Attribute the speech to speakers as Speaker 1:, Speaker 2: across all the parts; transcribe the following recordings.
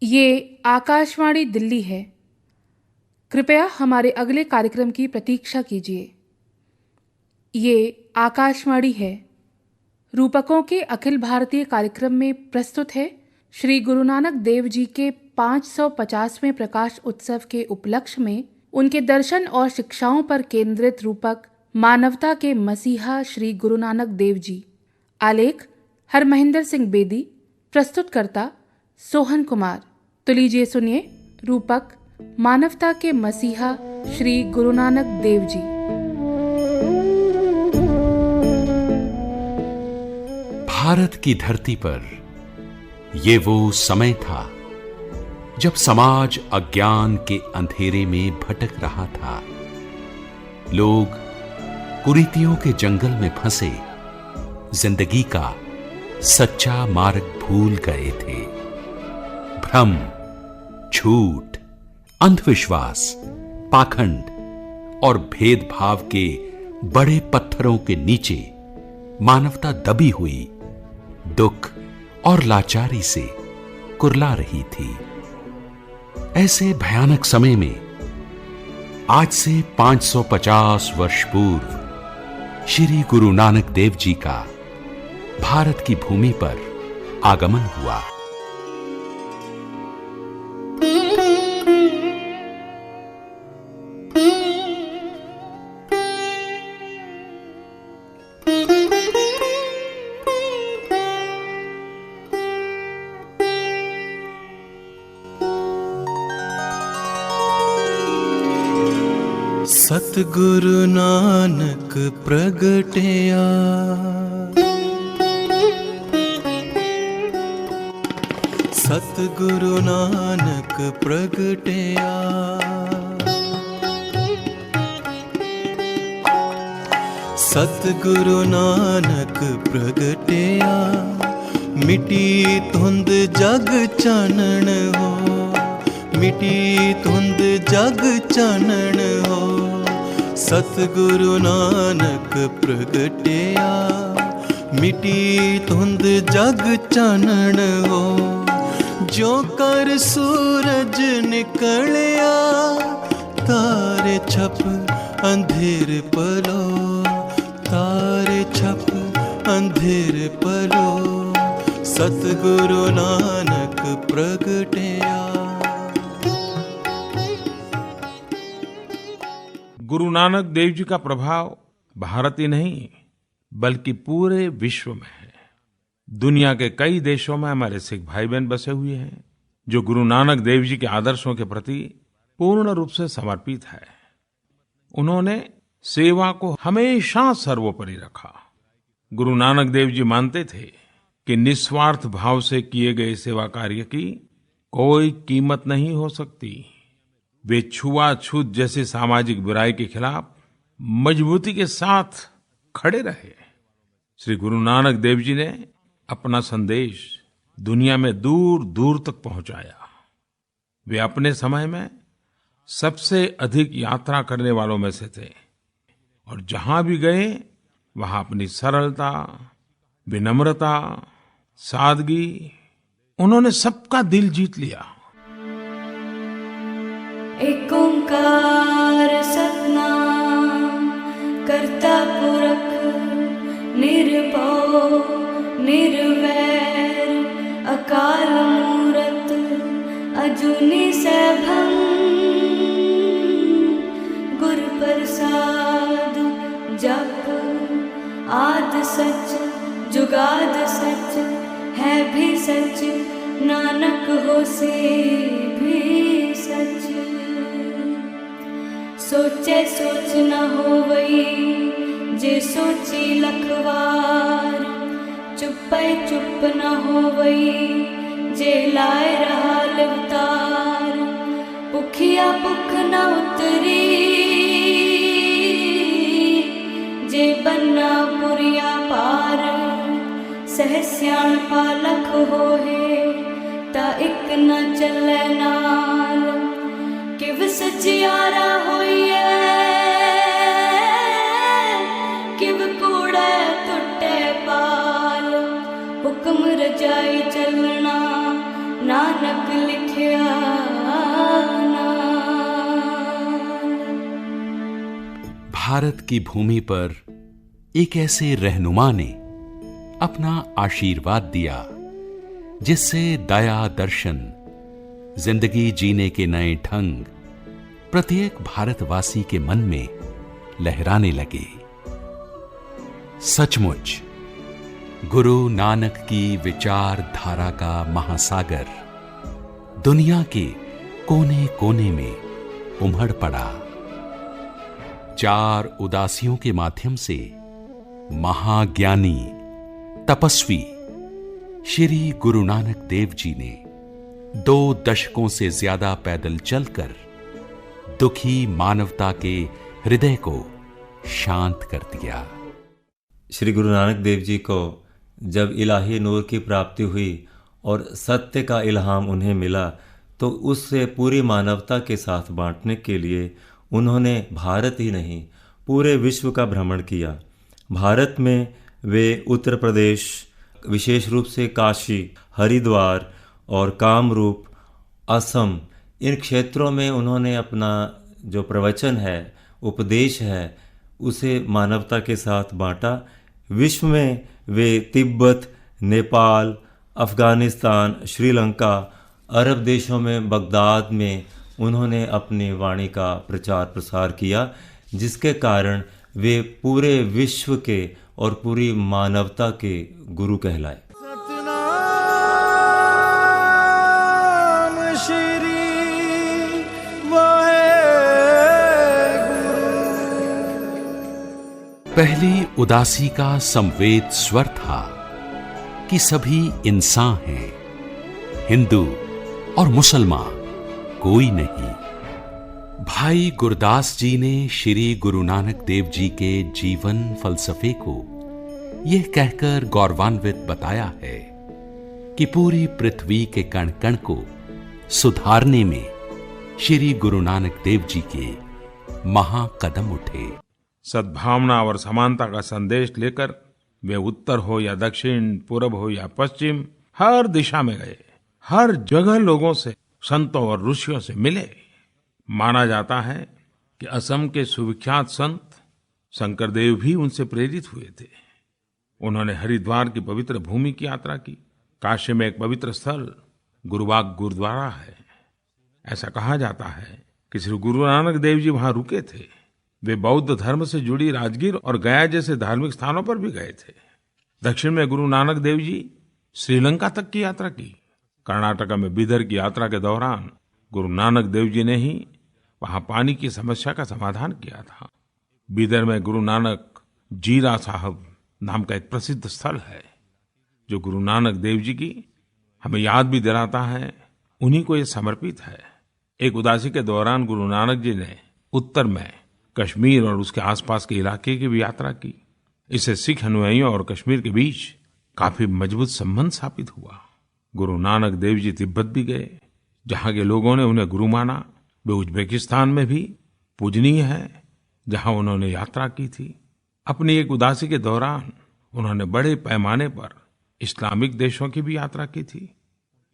Speaker 1: ये आकाशवाणी दिल्ली है। कृपया हमारे अगले कार्यक्रम की प्रतीक्षा कीजिए। ये आकाशवाणी है। रूपकों के अखिल भारतीय कार्यक्रम में प्रस्तुत है श्री गुरु नानक देव जी के 550वें प्रकाश उत्सव के उपलक्ष्य में उनके दर्शन और शिक्षाओं पर केंद्रित रूपक मानवता के मसीहा श्री गुरु नानक देव जी। आलेख हरमहिंदर सिंह बेदी। प्रस्तुतकर्ता सोहन कुमार। तो लीजिए सुनिए रूपक मानवता के मसीहा श्री गुरु नानक देव जी।
Speaker 2: भारत की धरती पर ये वो समय था जब समाज अज्ञान के अंधेरे में भटक रहा था। लोग कुरीतियों के जंगल में फंसे जिंदगी का सच्चा मार्ग भूल गए थे। भ्रम, झूठ, अंधविश्वास, पाखंड और भेदभाव के बड़े पत्थरों के नीचे मानवता दबी हुई दुख और लाचारी से कुरला रही थी। ऐसे भयानक समय में आज से 550 वर्ष पूर्व श्री गुरु नानक देव जी का भारत की भूमि पर आगमन हुआ।
Speaker 3: सतगुरु नानक प्रगटया, सतगुरु नानक प्रगटया। सतगुरु नानक प्रगटया, मिटी धुंध जग चानण हो, मिटी धुंध जग चानण हो। सतगुरु नानक प्रगटया, मिटी धुंध जग चानण हो। जो कर सूरज निकलिया, तारे छप अंधेर पलो, तारे छप अंधेर पलो। सतगुरु नानक प्रगटया।
Speaker 4: गुरु नानक देव जी का प्रभाव भारत ही नहीं बल्कि पूरे विश्व में है। दुनिया के कई देशों में हमारे सिख भाई बहन बसे हुए हैं जो गुरु नानक देव जी के आदर्शों के प्रति पूर्ण रूप से समर्पित है। उन्होंने सेवा को हमेशा सर्वोपरि रखा। गुरु नानक देव जी मानते थे कि निस्वार्थ भाव से किए गए सेवा कार्य की कोई कीमत नहीं हो सकती। वे छुआछूत जैसी सामाजिक बुराई के खिलाफ मजबूती के साथ खड़े रहे। श्री गुरु नानक देव जी ने अपना संदेश दुनिया में दूर दूर तक पहुंचाया। वे अपने समय में सबसे अधिक यात्रा करने वालों में से थे और जहां भी गए वहां अपनी सरलता, विनम्रता, सादगी, उन्होंने सबका दिल जीत लिया।
Speaker 5: एक ओंकार सतनाम करता पुरख निर्भव निर्वैर अकाल मूरत अजूनी सैभं गुर प्रसाद जप आद सच जुगाद सच है भी सच नानक होसे भी सच। सोचे सोच न होवई जे सोची लखवार, चुपै चुप न होवई जे लाए रहा लिवतार। भुखिया भुख न उतरी जे बन्ना पुरिया पार। सहस्याण पालख होहे ता इक न चले नाल। किव सचियारा होइए किव कूड़े टुटे पाल। हुक्म रजाई चलना नानक लिखिया
Speaker 2: भारत की भूमि पर एक ऐसे रहनुमा ने अपना आशीर्वाद दिया जिससे दया दर्शन, जिंदगी जीने के नए ढंग प्रत्येक भारतवासी के मन में लहराने लगे। सचमुच गुरु नानक की विचारधारा का महासागर दुनिया के कोने कोने में उमड़ पड़ा। 4 उदासियों के माध्यम से महाज्ञानी तपस्वी श्री गुरु नानक देव जी ने 2 दशकों से ज्यादा पैदल चलकर दुखी मानवता के हृदय को शांत कर दिया।
Speaker 6: श्री गुरु नानक देव जी को जब इलाही नूर की प्राप्ति हुई और सत्य का इल्हाम उन्हें मिला तो उससे पूरी मानवता के साथ बांटने के लिए उन्होंने भारत ही नहीं पूरे विश्व का भ्रमण किया। भारत में वे उत्तर प्रदेश, विशेष रूप से काशी, हरिद्वार और कामरूप, असम, इन क्षेत्रों में उन्होंने अपना जो प्रवचन है, उपदेश है, उसे मानवता के साथ बांटा। विश्व में वे तिब्बत, नेपाल, अफ़गानिस्तान, श्रीलंका, अरब देशों में, बगदाद में उन्होंने अपनी वाणी का प्रचार प्रसार किया, जिसके कारण वे पूरे विश्व के और पूरी मानवता के गुरु कहलाए।
Speaker 3: सतनाम श्री वाहेगुरु।
Speaker 2: पहली उदासी का संवेद स्वर था कि सभी इंसान हैं, हिंदू और मुसलमान कोई नहीं। भाई गुरदास जी ने श्री गुरु नानक देव जी के जीवन फलसफे को यह कहकर गौरवान्वित बताया है कि पूरी पृथ्वी के कण कण को सुधारने में श्री गुरु नानक देव जी के महाकदम उठे।
Speaker 4: सद्भावना और समानता का संदेश लेकर वे उत्तर हो या दक्षिण, पूर्व हो या पश्चिम, हर दिशा में गए। हर जगह लोगों से, संतों और ऋषियों से मिले। माना जाता है कि असम के सुविख्यात संत शंकरदेव भी उनसे प्रेरित हुए थे। उन्होंने हरिद्वार की पवित्र भूमि की यात्रा की। काशी में एक पवित्र स्थल गुरुबाग गुरुद्वारा है। ऐसा कहा जाता है कि श्री गुरु नानक देव जी वहां रुके थे। वे बौद्ध धर्म से जुड़ी राजगीर और गया जैसे धार्मिक स्थानों पर भी गए थे। दक्षिण में गुरु नानक देव जी श्रीलंका तक की यात्रा की। कर्नाटका में बीदर की यात्रा के दौरान गुरु नानक देव जी ने ही वहां पानी की समस्या का समाधान किया था। बीदर में गुरु नानक जीरा साहब नाम का एक प्रसिद्ध स्थल है जो गुरु नानक देव जी की हमें याद भी दिलाता है। उन्हीं को ये समर्पित है। एक उदासी के दौरान गुरु नानक जी ने उत्तर में कश्मीर और उसके आसपास के इलाके की भी यात्रा की। इससे सिख अनुयायियों और कश्मीर के बीच काफी मजबूत संबंध स्थापित हुआ। गुरु नानक देव जी तिब्बत भी गए, जहां के लोगों ने उन्हें गुरु माना। वे उज्बेकिस्तान में भी पूजनीय है, जहां उन्होंने यात्रा की थी। अपनी एक उदासी के दौरान उन्होंने बड़े पैमाने पर इस्लामिक देशों की भी यात्रा की थी,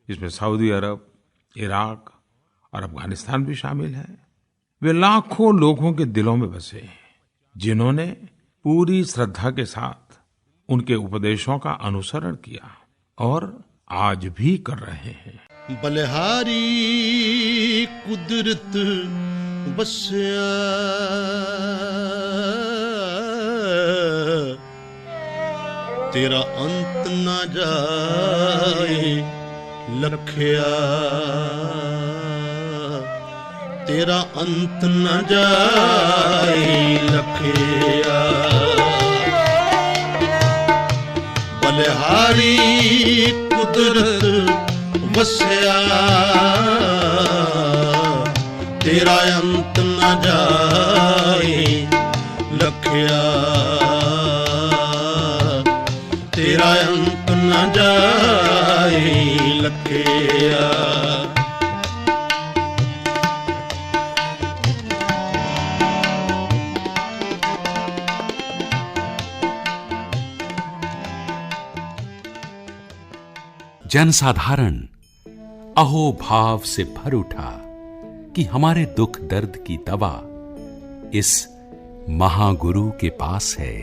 Speaker 4: जिसमें सऊदी अरब, इराक और अफगानिस्तान भी शामिल है। वे लाखों लोगों के दिलों में बसे, जिन्होंने पूरी श्रद्धा के साथ उनके उपदेशों का अनुसरण किया और आज भी कर रहे हैं।
Speaker 3: बलिहारी कुदरत बसिया तेरा अंत न जाए लखिया, तेरा अंत न जाए लखिया। बलिहारी कुदरत बसिया तेरा अंत न जाए लखिया, तेरा अंत न जाए लखिया।
Speaker 2: जनसाधारण अहोभाव से भर उठा कि हमारे दुख दर्द की दवा इस महागुरु के पास है।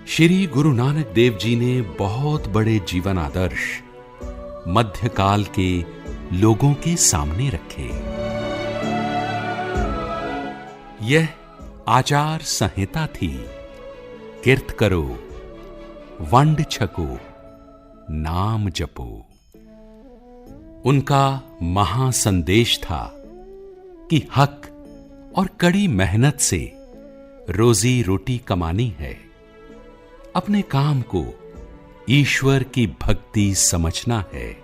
Speaker 2: श्री गुरु नानक देव जी ने बहुत बड़े जीवन आदर्श मध्यकाल के लोगों के सामने रखे। यह आचार संहिता थी। किर्त करो, वंड छको, नाम जपो। उनका महासंदेश था कि हक और कड़ी मेहनत से रोजी रोटी कमानी है, अपने काम को ईश्वर की भक्ति समझना है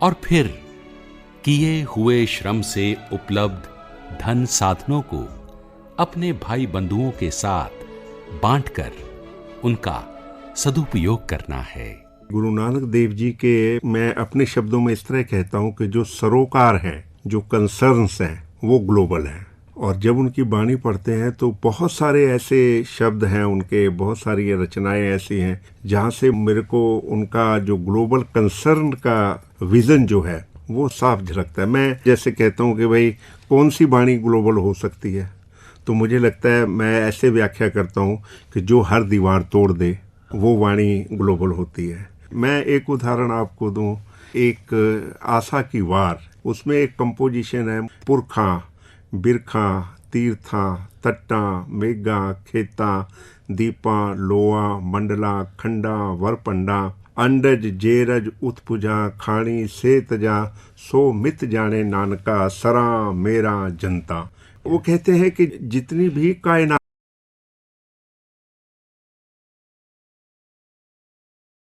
Speaker 2: और फिर किए हुए श्रम से उपलब्ध धन साधनों को अपने भाई बंधुओं के साथ बांटकर उनका सदुपयोग करना है।
Speaker 3: गुरु नानक देव जी के मैं अपने शब्दों में इस तरह कहता हूँ कि जो सरोकार हैं, जो कंसर्न्स हैं, वो ग्लोबल हैं। और जब उनकी वाणी पढ़ते हैं तो बहुत सारे ऐसे शब्द हैं उनके, बहुत सारी रचनाएं ऐसी हैं जहाँ से मेरे को उनका जो ग्लोबल कंसर्न का विजन जो है वो साफ झलकता है। मैं जैसे कहता हूँ कि भाई कौन सी वाणी ग्लोबल हो सकती है, तो मुझे लगता है मैं ऐसे व्याख्या करता हूँ कि जो हर दीवार तोड़ दे वो वाणी ग्लोबल होती है। मैं एक उदाहरण आपको दूं, एक आशा की वार, उसमें एक कंपोजिशन है, पुरखा बिरखा तीर्था तट्टा मेघा खेता दीपा लोआ मंडला खंडा वरपंडा अंडज जेरज उत्पुजा खाणी से तजा सो मित जाने नानका सरा मेरा जनता। वो कहते हैं कि जितनी भी कायनात